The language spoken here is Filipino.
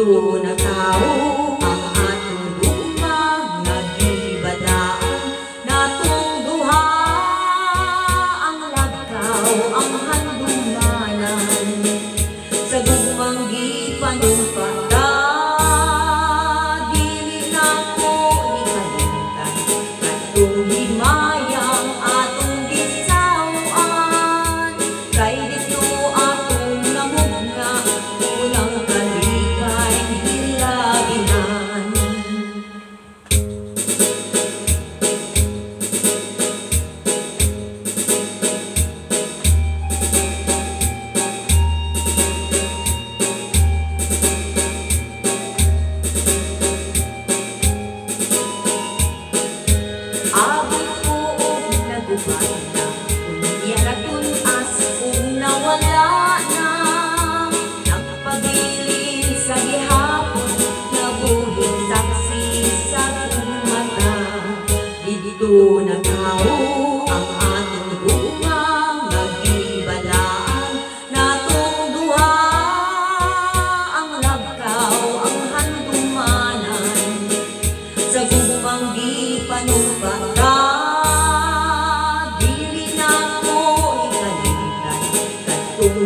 dito na tao ang atong gugma nga gibadaan natong duha ang lagkaw ang handumanan sa gugmang gipanumpata dili nako ni kalimtan katong himayang atong gisawan kay dito akong namugna unang kaligay hilabihan. Abot ko og nagubat na unya natunas kung nawala na nagpabilin sa gihapon nabuhing saksi sa akong mata dito na tao ang atong gugma nga gibalaan natong duha ang lagkaw ang handumanan sa gugmang gipanumpata dili nako ikalimtan katong